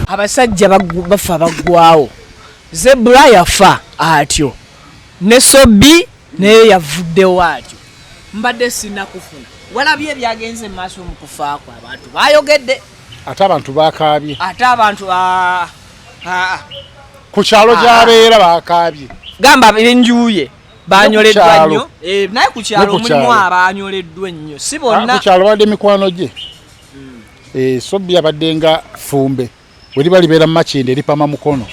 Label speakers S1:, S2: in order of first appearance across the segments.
S1: abasajja bafa baggwawo Zebra yafa atyo ne Sobbi naye yavuddewo atyo mbadde sinakufuna walabye ebyagenze mu maaso mu kufa kwa abantu bayogedde
S2: ate abantu bakaabye
S1: ate abantu
S2: ku kyalo gy'abeera bakaabye
S1: gamba benjuye banyoleddwa nnyo naye ku kyalo mulimu abanyoleddwa ennyo si bonna
S2: ku kyalo wadde mikwano gye Sobbi abadde nga fumbe bwe liba libeera mu makinde eripama mukono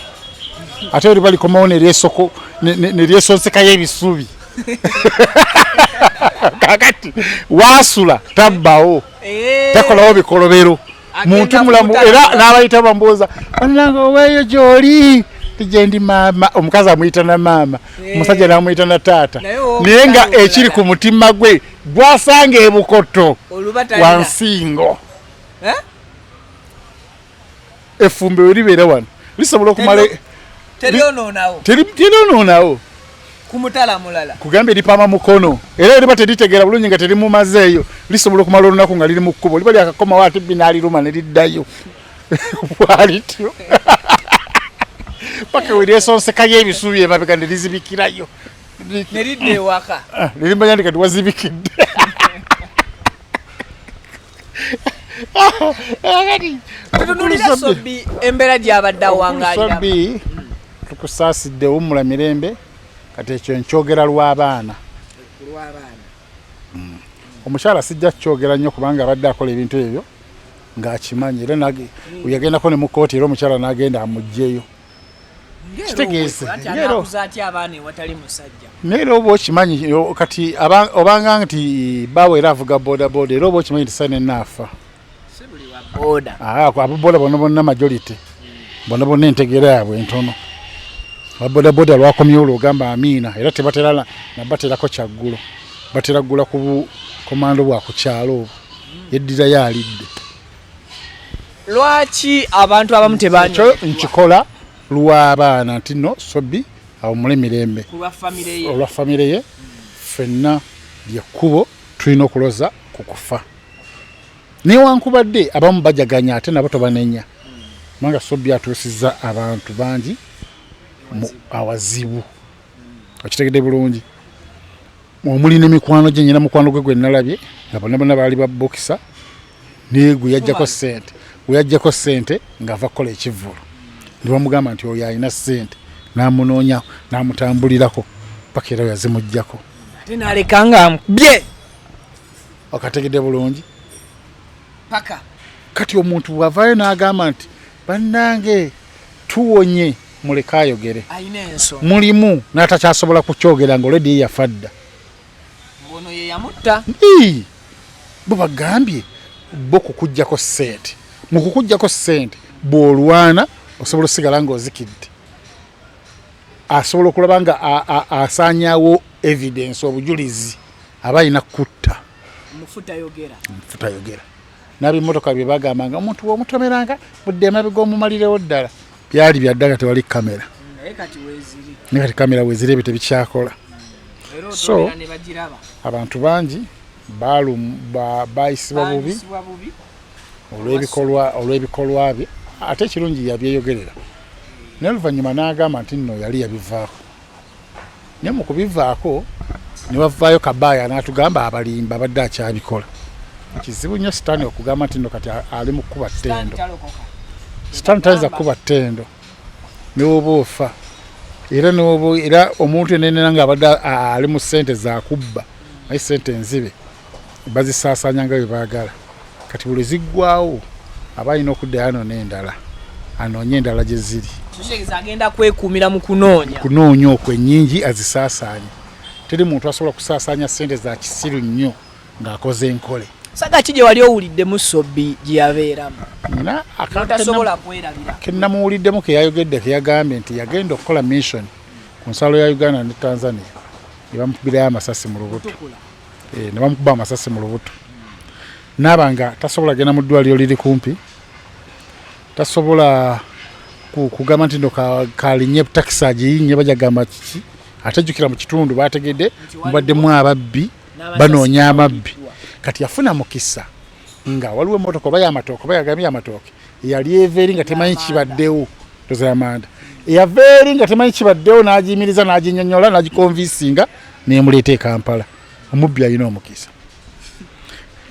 S2: ate bwe liba likomawo ne lyesonsekayo ebisubi kakati waasula tabbawo takolawo bikolobero muntu mulamu era n'abayita bambuuza bannanga oweeyo gy'oli gyendi maama omukazi amuyita na maama omusajja n'amuyita na taata naye nga ekiri ku mutima gwe gwasanga ebukoto wansingo effumbe we libeera wano lisobola okumala terionoonawo
S1: kumutala mulala
S2: kugambye lipama mukono era liba teritegeera bulungi nga terimumazeeyo lisobola okumala olunaku nga liri mu kkubo liba lyakakomawo ate binaaliruma ne liddayo bwalityo paka we lyesonsekayo ebisubi emabega ne lizibikirayo
S1: ne lidda ewaka
S2: lirimanya ndi kati wazibikidde
S1: tutunulira Sobbi embeera gy'abadde awangalira
S2: Sobbi tukusaasidde wumula mirembe kati ekyo nkyogera lw'abaana omukyala sijja kukyogera nnyo kubanga abadde akola ebintu ebyo ng'akimanyi era yagendako ne mu kooti era omukyala n'agenda amugjeyo kitegeeze naye era oba okimanyi kati obanga nti baawe era avuga bodaboda era oba okimanyi nti sane naafa aboboda bona bonna majority bona bonna entegeera yaabwe entono ababodaboda lwakomyewo olwogamba amiina era tebatera nabaterako kyaggulo batera ggula ku komando bwa ku kyalo obwo yeddirayo alidde
S1: lwaki abantu abamu tebanyo
S2: nkikola lw'abaana nti no Sobbi awumule mirembe olwa famire ye ffenna lyekkubo tulina okuloza ku kufa newankubadde abamu bajaganya ate nabo tobanenya kubanga Sobbi atuusizza abantu bangi awazibu okitegedde bulungi omuli n'emikwano gye nyina mukwano gwe nalabye nga bonna bonna baali babokisa naye gwe yajjako ssente ng'ava kukola ekivvulu ne bamugamba nti oyo alina ssente n'amunoonyawo n'amutambulirako paka era yazimuggyako
S1: ate n'aleka nga amukubye
S2: okategedde bulungi
S1: paka
S2: kati omuntu bw'avaayo n'agamba nti bannange tuwonye muleke ayogere mulimu n'atakyasobola kukyogera ng'olweddi yafa dda
S1: ono ye yamutta
S2: bo bagambye bo kukuggyako ssente mu kukuggyako ssente bw'olwana osobola osigala ng'ozikidde asobola okulaba nga asaanyaawo evidence obujulizi aba alina kutta
S1: mufuta yogera n'ab'emmotoka bye bagambanga omuntu w'omutomeranga budde emabega omumalirewo ddala byali byaddaga tewali kamera naye kati kamera weziri ebyo tebikyakola so abantu bangi bayisibwa bubi olw'ebikolwa bye ate ekirungi yabyeyogerera naye oluvannyuma n'agamba nti nno yali yabivaako naye mu kubivaako ne wavaayo kabaaya n'atugamba abalimba abadde akyabikola kizibu nnyo sitaani okugamba nti nno kati ali mu kkuba ttendo sitaani tayinza kkuba ttendo newoba ofa era omuntu enenera nga abadde ali mu ssente zakubba naye ssente enzibe bazisaasaanya nga bwe baagala kati buli ziggwawo aba alina okuddayo anoona endala anoonye endala gye ziri agenda kwekuumira mu kunoonya
S2: okwo ennyingi azisaasaanye teri muntu asobola kusaasaanya ssente za kisiru nnyo ng'akoze enkole
S1: saga ki gye wali owuliddemu Sobbi gye yabeeramu
S2: otasobola kwerabira kennamuwuliddemu keyayogedde keyagambye nti yagenda okukola mission ku nsalo ya Uganda ne Tanzania ne bamukubirayo amasasi mu lubuto ne bamukuba amasasi mu lubuto naaba nga tasobola genda mu ddwaliro liri kumpi tasobola kugamba nti no kalinye takisi agiyinye bajagamba kiki
S1: atajjukira mu kitundu bategedde mubaddemu ababbi banoonya amabbi kati yafuna mukisa nga waliwo emmotoka oba y'amatooke oba yagambye amatooke yali eveeri nga temanyi kibaddewo tozamanda eyaveeri nga temanyi kibaddewo n'agiyimiriza n'aginnyonnyola n'agikonvinsinga n'emuleeta e Kampala omubbi alina omukisa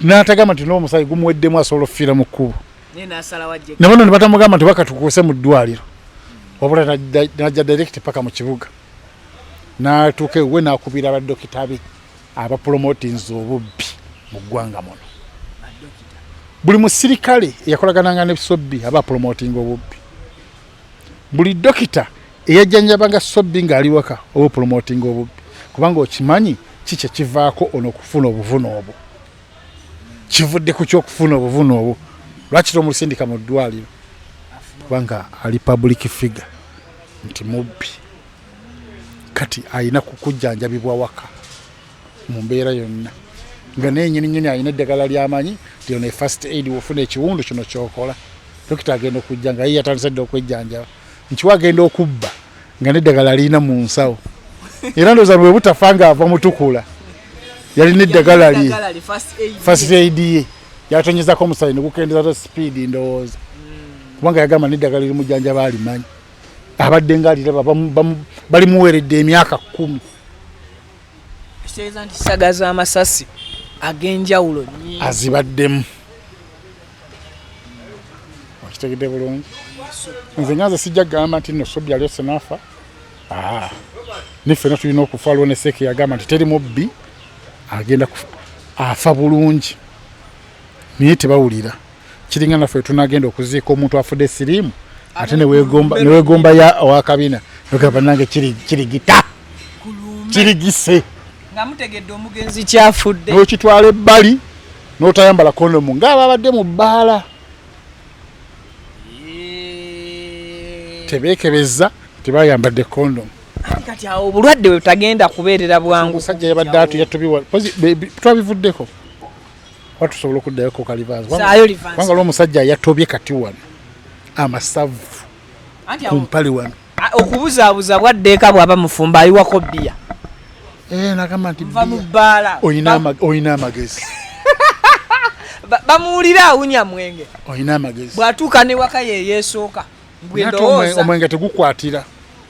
S1: n'atagamba nti n'omusaayi gumuweddemu asobola okufiira mu kkubo ne bano ne batamugamba nti bakatukuuse mu ddwaliro wabula n'ajja direct paka mu kibuga n'atuuka ewuwe n'akubira abadokita be abapromotinze obubbi mu ggwanga muno buli musirikale eyakolagananga ne Sobbi aba promoting obubbi buli dokita eyajjanjabanga Sobbi ng'ali waka oba promoting obubbi kubanga okimanyi kiki kivaako ono okufuna obuvune obwo kivudde ku kyokufuna obuvune obwo lwaki tomusindika mu ddwaliro kubanga ali public figure nti mubbi kati ayina kukujjanjabibwa waka mu mbeera yonna nga nenyini ayina eddagala lyamanyi nti ono first aid wofuna ekiwundu kino kyokola dokita agenda okujja nga ye yatandise dde okwejjanjaba nkiwa agenda okubba nga neddagala lirina mu nsawo era ndowooza bwe butafa nga ava mutukula yalina eddagala lye first aid ye yatonyezako omusaayi ne gukendeza speed ndowooza kubanga yagamba neddagala liri mujjanjaba alimanyi abadde ng'aliraba balimuweeredde emyaka 10
S3: kitegeeza nti saga z'amasasi ag'enjawulo nnyo
S1: azibaddemu okitegedde bulungi nze nganze sijja kugamba nti nno Sobbi alyose n'afa niffe tulina okufa waliwo ne Seeke yagamba nti teri mubbi agenda afa bulungi naye tebawulira kiringa naffe tunagenda okuziika omuntu afudde siriimu ate neweegomba ya owakabina nogamba nange kirigita kirigise
S3: nga mutegedde omugenzi kyafudde
S1: n'okitwala ebbali n'otayambala kondomu ng'aba abadde mu bbaala tebeekebeza tebayambadde kondomu
S3: kati awo obulwadde bwe tagenda kubeerera bwangu
S1: omusajja yabadde atuyatubiwa twabivuddeko watusobola okuddayo ku kalivaazi olw'omusajja yatobye kati wano amasavu ku mpale wano
S3: okubuzaabuza bwaddeeka bw'aba mufumba ayiwako bbiya
S1: nagamba nti
S3: nva mu bbaala
S1: oyina amagezi
S3: bamuwulira awunya mwenge
S1: oyina amagezi
S3: bw'atuuka newaka yeyeesooka mbwendowooza
S1: omwenge tegukwatira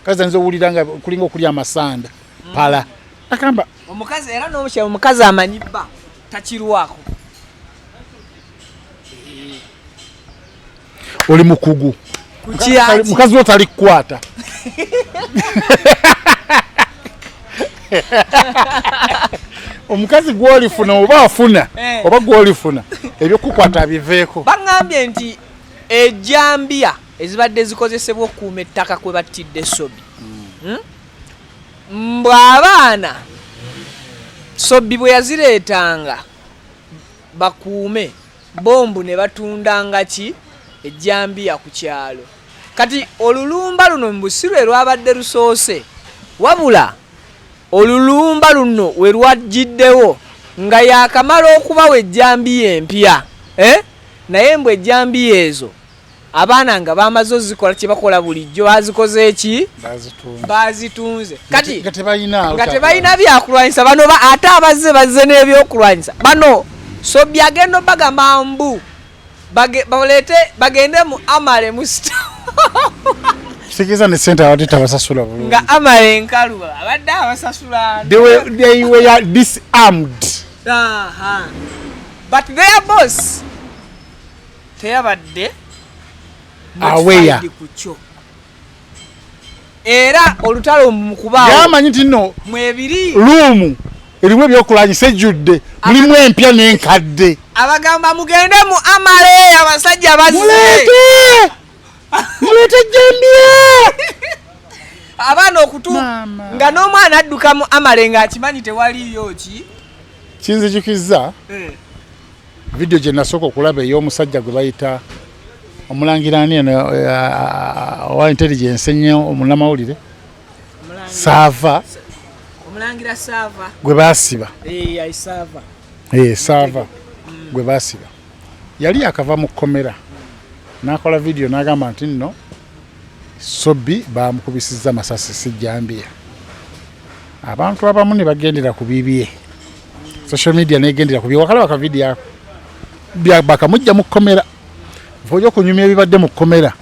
S1: kazi nze owulira nga kulinga okulya amasanda pala agamba
S3: omukazi era n'omukyala omukazi amanyi bba takirwako
S1: oli mukugu mukazi wo talikukwata omukazi gwolifuna oba afuna oba gwolifuna ebyokukwata abiveeko
S3: baŋŋambye nti ejjambiya ezibadde zikozesebwa okukuuma ettaka kwe battidde Sobbi mbw abaana Sobbi bwe yazireetanga bakuume bombu ne batundanga ki ejjambiya ku kyalo kati olulumba luno mu busirwe lwabadde lusoose wabula olulumba luno we lwajjiddewo nga yakamala okubawa ejjambiya empya naye mbwe ejjambiya ezo abaana nga bamaze ozikola kye bakola bulijjo bazikoze eki bazitunze kati nga tebalina byakulwanyisa bano ate abazze n'ebyokulwanyisa bano Sobbi agenda obagamba mbu bagende mu amale mu
S1: kitegeeza ne sente abadde tabasasula bulungi
S3: nga amale enkalu abadde abasasula
S1: they were disarmed
S3: but their boss teyabadde
S1: aweya
S3: kukyo era olutalo mu kubaawo
S1: yamanyi nti nno
S3: mwebiri
S1: luumu erimu ebyokulwanyisa ejjudde mulimu empya n'enkadde
S3: abagamba mugende mu amale abasajja bazze
S1: mulete ejjambiya
S3: abaana okutu nga n'omwana adduka mu amale ng'akimanyi tewaliyo ki
S1: kinzijukizza vidiyo gye nasooka okulaba ey'omusajja gwe bayita omulangira ani eno owa intelligence ennyo omunnamawulire saava
S3: omulangira saava
S1: gwe baasiba
S3: saava
S1: saava gwe baasiba yali akava mu kkomera n'akola vidiyo n'agamba nti nno Sobbi bamukubisizza masasi si jjambiya abantu abamu ne bagendera ku bibye social media negendera ku bibye wakala baka video bakamujja mu komera vojo kunyumya ebibadde mu komera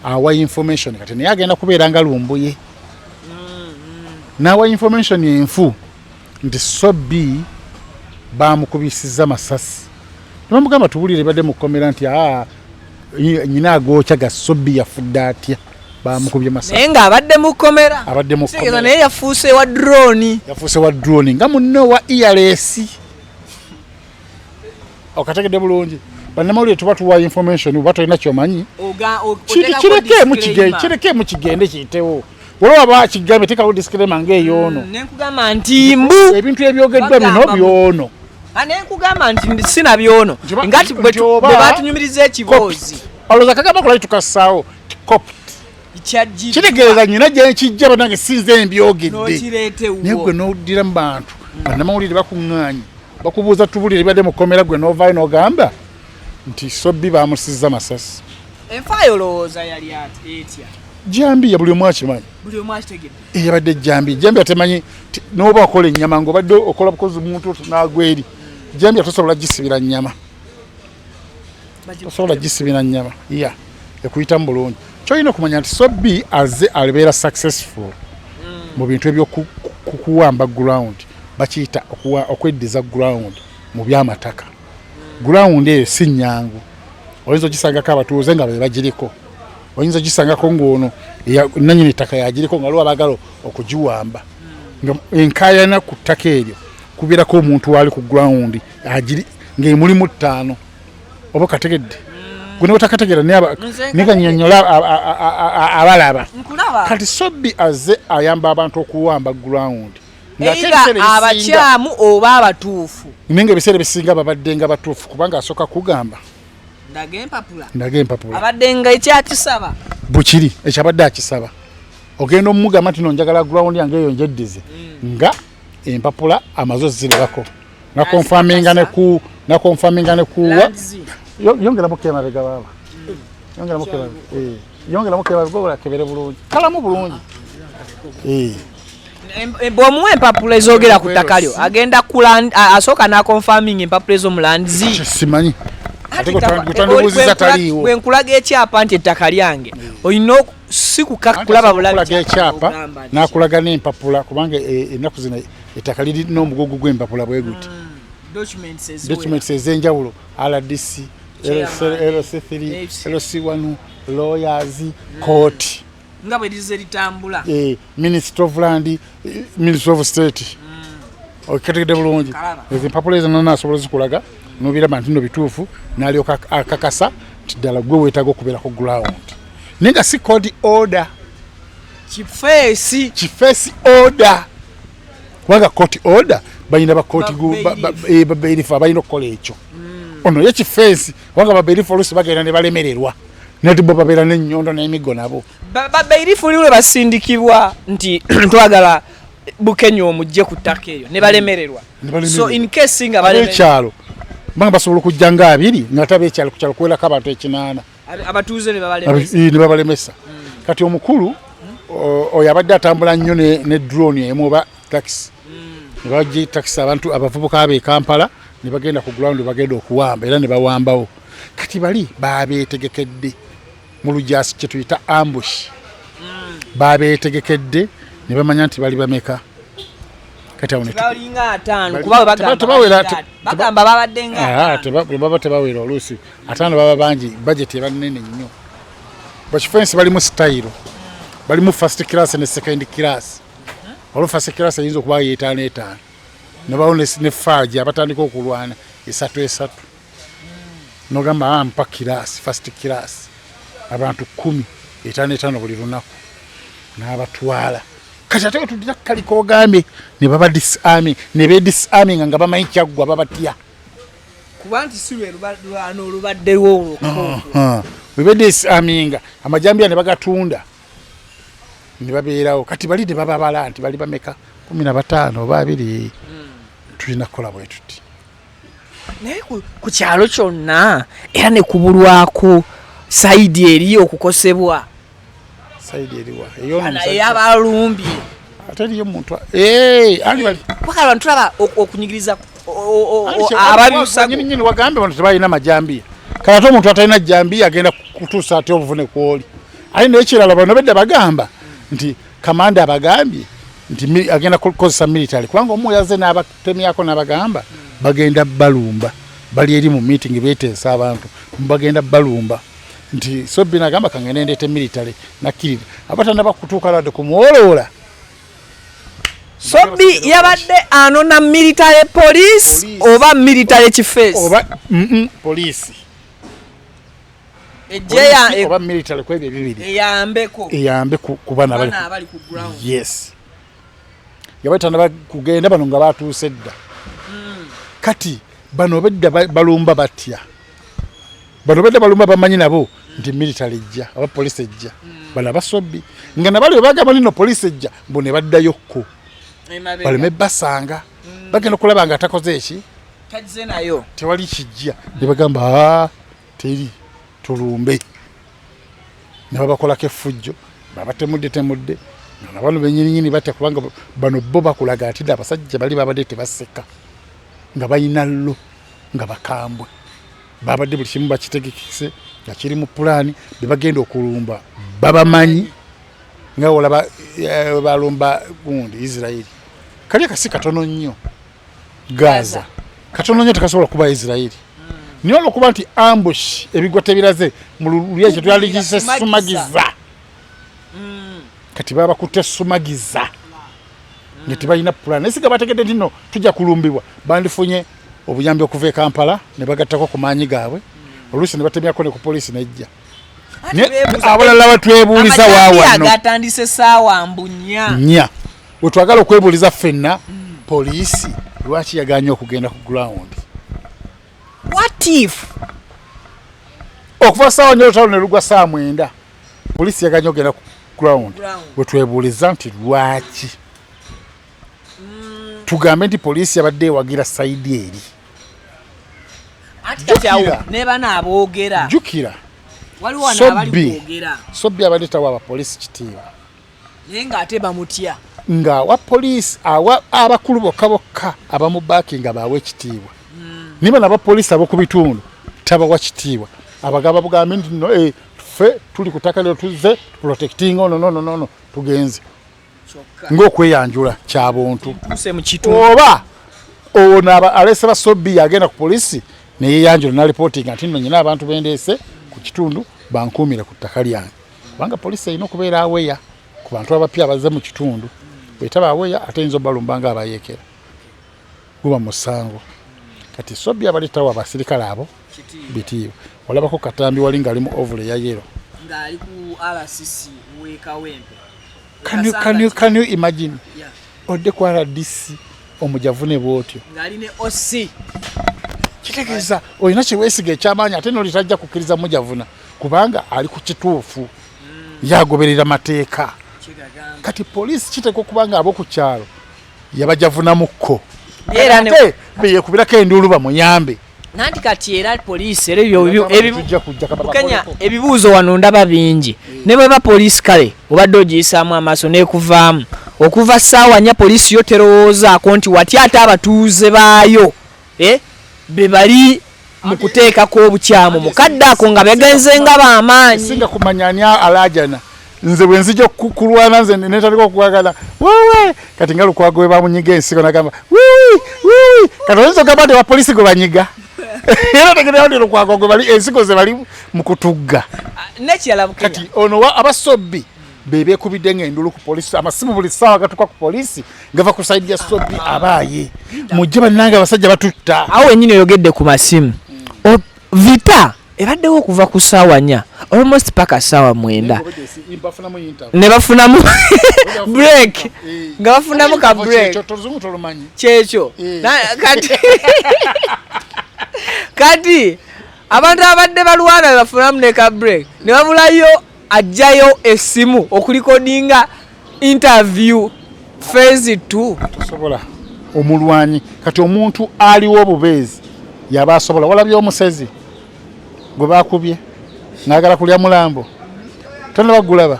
S1: awa information kati naye agenda kubeera nga lumbuye nawa information enfu nti Sobbi bamukubisiza masasi bamugamba tubulire badde mu komera nti nyina agoocha ga Sobbi yafudde atya bamukubye masasi
S3: naye nga abadde mu komera naye yafuuse wa drone nga munno wa ERS okategedde bulungi bannamawulire tuba tuwa information oba tolina kyomanyi kireke mu kigende kiyitewo waliwo aba kigambe tekawo disclaimer ng'eyoono nenkugamba nti mbu
S1: ebintu ebyogeddwa bino byono
S3: nenkugamba nti sina byono ngati bwe batunyumiriza ekiboozi
S1: olowooza kagamba kulali tukassaawo kitegeeza nyina gyekijja banange sinze embyogedde naye gwe n'oddira mu bantu bannamawulire bakuŋŋaanye bakubuuza tubulire ibadde mu komera gwe n'ovaayo n'ogamba nti Sobbi bamusizza masasi
S3: enfaayo olowooza yali etya
S1: jambiya buli omu akimanyi yabadde jambiya atemanyi n'oba wakola ennyama ng'obadde okola bukozi muntu n'agwa eri jambiya tosobola gisibira nnyama ekuyitamu bulungi kyolina okumanya nti Sobbi azze alibeera successful mu bintu ebyokuwamba ground bakiyita okweddiza ground mu byamataka ground eyo si nnyangu oyinza ogisangako abatuuze nga be bagiriko oyinza ogisangako ng'ono nannyini ettaka yagiriko nga lwa bagala okugiwamba enkaayana ku ttaka eryo kubeerako omuntu waali ku ground ng'emulimu 5 oba kategedde gwe ne otakategera neganyonyola abalaba kati Sobbi azze ayamba abantu okuwamba ground
S3: abakyamu oba abatuufu
S1: naye nga ebiseera ebisinga babadde nga batuufu kubanga asooka kugamba ndaga empapula
S3: abadde nga ekyakisaba
S1: bukiri ekyabadde akisaba ogenda omugamba nti nonjagala ground yange eyo njeddize nga empapula amazo zirabako nakonfaminga ne kuwa yongeramu kemabega baba yongeramu kemabega kebere bulungi kalamu bulungi
S3: bw'omuwa empapula ezogera ku ttaka lyo agenda asooka nakonfaming empapula ez'omulandizi
S1: simanyi
S3: bwe nkulaga ekyapa nti ettaka lyange olina si kulaba bulabi
S1: ekyapa nakulaga n'empapula kubanga ennaku zino ettaka lirina omugogo gw'empapula bwe guti documents ez'enjawulo RDC LC3 LC1 lawyers court
S3: nga bwe lize litambula
S1: Ministry of Land Ministry of State okategedde bulungi ezo empapula ezo nanasobola zikulaga nobiraba nti no bituufu n'alyoka akakasa nti ddala gwe weetaaga okubeera ku ground naye nga si court order kifeesi order kubanga court order balina bakooti babeerifu abalina okukola ekyo ono ye kifeesi kubanga babeerifu oluusi bagenda ne balemererwa nati bo babeera n'ennyondo n'emigo nabo
S3: babeerifu liwe basindikibwa nti twagala Bukenya omujje ku ttaka eyo ne balemererwa so in case nga
S1: balemererwa banga basobola okujja nga 2 nga tabe ekyalo ku kyalo kuwerako abantu 8
S3: abatuuze
S1: ne babalemesa kati omukulu oyo abadde atambula nnyo ne drone emu oba taxi ne bajja taxi abantu abavubuka ab'e Kampala ne bagenda ku ground bagenda okuwamba era ne bawambawo kati bali babeetegekedde mu lujaasi kye tuyita ambush babeetegekedde ne bamanya nti bali bameka kati awo
S3: balinga 5 kuba bagamba babadde nga
S1: baba tebawera oluusi 5 baba bangi budget eba nnene nnyo bakifensi bali mu style bali mu first class ne second class olwo first class yinza okuba yeetaano ne bawo ne faaji abatandika okulwana 3 nogamba mpa class first class abantu 10 buli lunaku n'abatwala kati ate tudira kaliko ogambe ne baba disarming ne be disarming nga bamanyi kyaggwa babatya
S3: kubanti silwe lubano lubaddewo
S1: be disarming amajambia ne bagatunda ne babeerawo kati bali de baba balanti bali bameka 15 oba 2 tulina kukola bwe tuti
S3: naye ku kyalo kyonna era ne kubulwako saidi eri okukosebwa
S1: saidi eriwa
S3: ey'abalumbi
S1: ataliyo muntu ali bali
S3: bakala bantu laba okunyigiriza ababyusa
S1: nyinyi wagambe abantu tebalina majambiya kala to omuntu atalina jambiya agenda kutuusa ate obuvune kwoli ali n'ekirala bano bedda bagamba nti kamanda abagambye nti agenda kukozesa military kubanga omuyaze n'abatemyako n'abagamba bagenda balumba bali eri mu meeting beeteesa abantu bagenda balumba nti Sobbi n'agamba kangende ndeete military nakkirira abatanda bakutuuka ladde kumuwoloola.
S3: Sobbi yabadde anona military police oba military chief
S1: oba police
S3: ejeya
S1: oba military kwebyo bibiri
S3: eyambe
S1: ku bana
S3: abali ku ground.
S1: Yes yabatanda kugenda bano nga batuuse dda kati bano bedda balumba batya bano bedda balumba bamanyi nabo nti military ejja aba police ejja bana Sobbi nga nabali bagamba nino police ejja mbo ne baddayokko baleme basanga bagenda kulaba nga atakoze eki
S3: tagize nayo
S1: tewali kijja ne bagamba teri tulumbe ne babakolako effujjo babatemudde na bano benyini batya kubanga bano bo bakulaga ati abasajja bali babadde tebaseka nga bayina llo nga bakambwe babadde buli kimu bakitegekise nga kiri mu pulaani bebagenda okulumba babamanyi nga olaba balumba gundi Israeli kali akasi katono nnyo Gaza katono nnyo tekasobola kuba Israeli niyo olwokuba nti ambush ebigwa tebiraze mu lulya kye twaligise sumagiza kati baba kutte sumagiza nga tebalina pulaani esiga bategedde nti no tujja kulumbibwa bandifunye obuyambi okuva e Kampala ne bagattako ku maanyi gaabwe oluusi ne batemyako ne ku poliisi nejja abalala batwebuuliza waawano
S3: agatandise saawa mbunya
S1: wetwagala okwebuuliza ffenna poliisi lwaki yaganye okugenda ku ground
S3: what if
S1: okuva saawa nyo olutalo ne lugwa saa 9 poliisi yaganye okugenda ku ground wetwebuuliza nti lwaki tugambe nti poliisi yabadde ewagira saidi eri jukira Sobbi abadde tawa abapoliisi kitiibwa
S3: naye ng'ate bamutya
S1: nga wa poliisi abakulu bokka abamu baakinga baawe ekitiibwa niba n'abapoliisi ab'oku bitundu tabawa kitiibwa abagamba bugambe nti no ffe tuli ku ttaka lyo tuzze protecting no tugenze ng'okweyanjula kyabuntu oba ono alese ba Sobbi yagenda ku poliisi neyeyanjula nalipotinga nti nno nyina abantu bendeese ku kitundu bankuumire ku ttaka lyange kubanga poliisi erina okubeera aweya ku bantu abapya abaze mu kitundu bwetaba aweya ate yinza obalumba nga abayeekera guba musango kati Sobbi abaletawo abasirikale abo bitiibwa olabako katambi wali ng'ali mu ovule ya yero
S3: ng'ali ku RCC wekawempe
S1: can you imagine odde ku RDC omujavune bwotyo
S3: ng'ali ne OC
S1: kitegeeza olina kiweesiga ekyamaanyi ate nolitajja kukkiriza mujavuna kubanga ali ku kituufu yagoberera mateeka kati poliisi kiteeka okubanga ab'oku kyalo yabajavunamukko ate beyekubirako enduulu bamuyambe
S3: nanti kati era poliisi era Bukenya ebibuuzo wano ndaba bingi ne bwe ba poliisi kale obadde ogiyisaamu amaaso n'ekuvaamu okuva ssaawa 4 poliisi yo terowoozaako nti wati ate abatuuze baayo be bali mu kuteekako obukyamu mukadde ako nga begenze nga b'amaanyi
S1: singa kumanyanya alajana nze bwe nzija kulwana nze netandika okukwagala wewe kati nga Lukwago we bamunyiga ensiko nagamba wiwi kati oyinza ogamba nti abapoliisi gwe banyiga era tegeera nti Lukwago gwe bali ensiko ze bali mu kutugga
S3: nekirala Bukenya
S1: kati ono aba Sobbi bebeekubidde ng'endulu ku poliisi amasimu buli ssaawa gatuka ku poliisi gava ku saidi ya Sobbi abaaye mujje bannange abasajja batutta
S3: awo wennyini oyogedde ku masimu vita ebaddewo okuva ku ssaawa 4 almost paka ssaawa 9 ne bafunamu break nga bafunamu ka break kyekyo kati abantu abadde balwana ne bafunamu ne ka break ne babulayo ajjayo essimu okulikodinga interview phase 2
S1: tosobola omulwanyi kati omuntu aliwo obubeezi yaba asobola walabye omusezi gwe bakubye n'agala kulya mulambo tonna bagulaba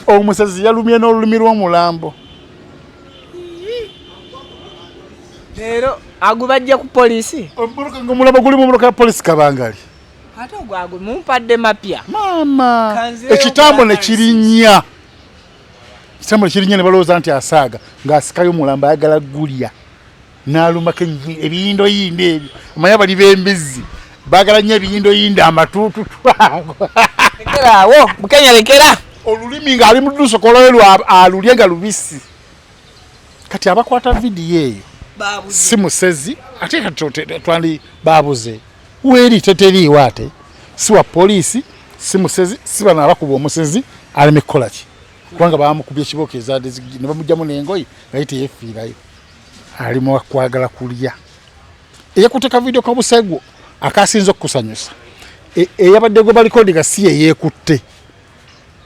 S1: Omusezi yalumye n'olulimi lw'omulambo.
S3: Leero agubajja ku poliisi.
S1: Omulabo guli mu muloka ya polisi Kabangali.
S3: Ate ogwago mumpadde mapya.
S1: Maama ekitambo ne kirinnya. Ekitambo ne kirinnya ne balowooza nti asaaga ng'asikayo omulambo ayagala gulya. N'alumako ebiyindo yinde ebyo. Omanya bali b'embizzi. Baagala nnyo ebiyindo yinde amatuututu ago.
S3: Lekeraawo Bukenya lekera.
S1: Olulimi ng'ali mu lusokolo lwe alulye nga lubisi. Kati abakwata vidiyo eyo si musezi ate kati twali baabuze. Weri teteriiwo ate si wa poliisi si musezi si bano abakuba omusezi aleme kukola ki kubanga baamukubye ekibooko ezaadde ne bamugyamu n'engoye naye teyeefiirayo ali mu kwagala kulya. Eyakuteeka vidiyo kabusegwo akasinza okukusanyusa eyabadde gwe balikodinga si yeyeekutte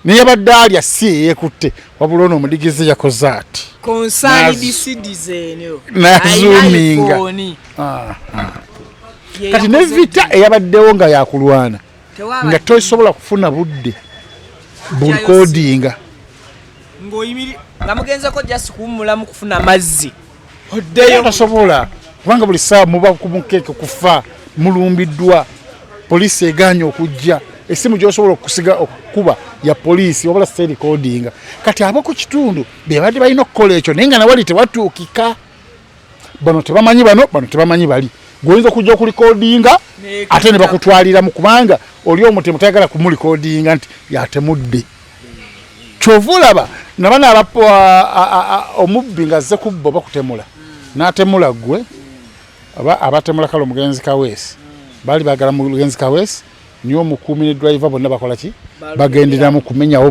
S1: neyabadde alya si yeyeekutte wabula ono omudigizi yakoze ati
S3: concerned citizen
S1: nazuuminga kati ne vita eyabaddewo nga yakulwana nga tosobola kufuna budde bulikodinga
S3: nga mugenzeko just kuwummulamu kufuna mazzi oddeyo
S1: tosobola kubanga buli ssaawa muba kumukeeke kufa mulumbiddwa poliisi eganye okujja esimu gy'osobola okusiga okukuba ya poliisi wabula serikodinga kati ab'oku kitundu be badde balina okukola ekyo naye nga nawali tewatuukika bano tebamanyi bano tebamanyi bali goyinza okujja okulikodinga ate ne bakutwalira mu kubanga oli omutemu tayagala kumulikodinga nti yatemudde kyova olaba nabana omubbi nga azze kubba bakutemula n'atemula ggwe abatemula kale omugenzi kaweesi baali baagala mugenzi kaweesi niyo omukuumi ne driver bonna bakola ki bagenderamu kumenyawo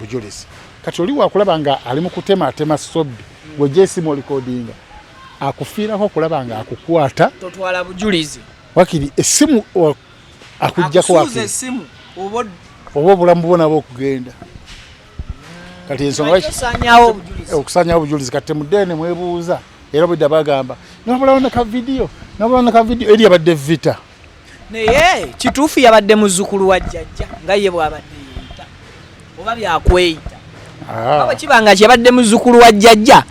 S1: bujulizi kati oli wakulaba nga ali mu kutematema Sobbi gwe esimu olikodinga akufiirako okulaba nga akukwata
S3: totwala bujulizi
S1: wakiri esimu akujjako wakiri oba obulamu bwo nabo okugenda kati ensonga okusanyawo obujulizi kati muddene mwebuuza era bwedda bagamba nabulawo ka vidiyo eri yabadde vita
S3: naye kituufu yabadde muzzukulu wa jjajja nga ye bw'abadde yeeyita oba byakweyita aba kibanga kyabadde muzzukulu wa jjajja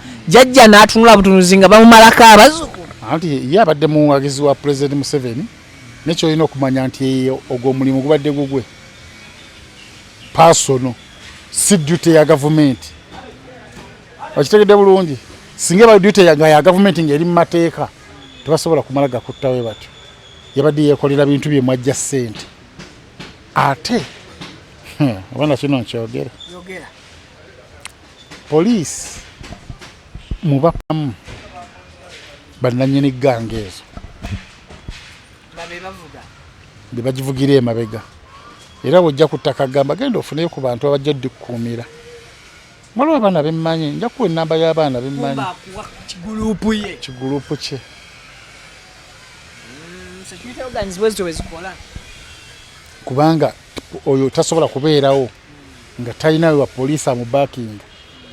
S3: n'atunula butunuzi nga bamumalako abazzukulu
S1: anti ye abadde muwagizi wa President Museveni nekyo olina okumanya nti ogwo omulimu gubadde gugwe personal si duty ya gavumenti okitegedde bulungi singa eba duty ya gavumenti ng'eri mu mateeka tebasobola kumala gakuttawe batyo yabadde yeekolera bintu bye mwajja ssente ate abana kino nkyogera poliisi mubapamu bannannyini ggange ezo be bagivugira emabega era bw'ojja ku ttaka Agamba genda ofuneyo ku bantu abajja oddikuumira waliwo abaana bemmanyi nja kuwa ennamba y'abaana bemmanyi kiguruupu kye kubanga oyo tasobola kubeerawo nga talinawe wa poliisi amubaakinga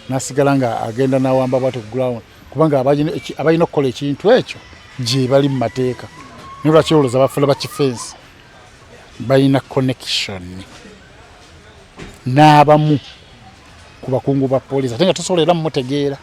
S1: n'asigala nga agenda n'awamba bwate ku ground kubanga abalina okukola ekintu ekyo gye bali mu mateeka naye lwaki olowooza bafula bakifensi balina connection n'abamu ku bakungu ba poliisi ate nga tosobola era mumutegeera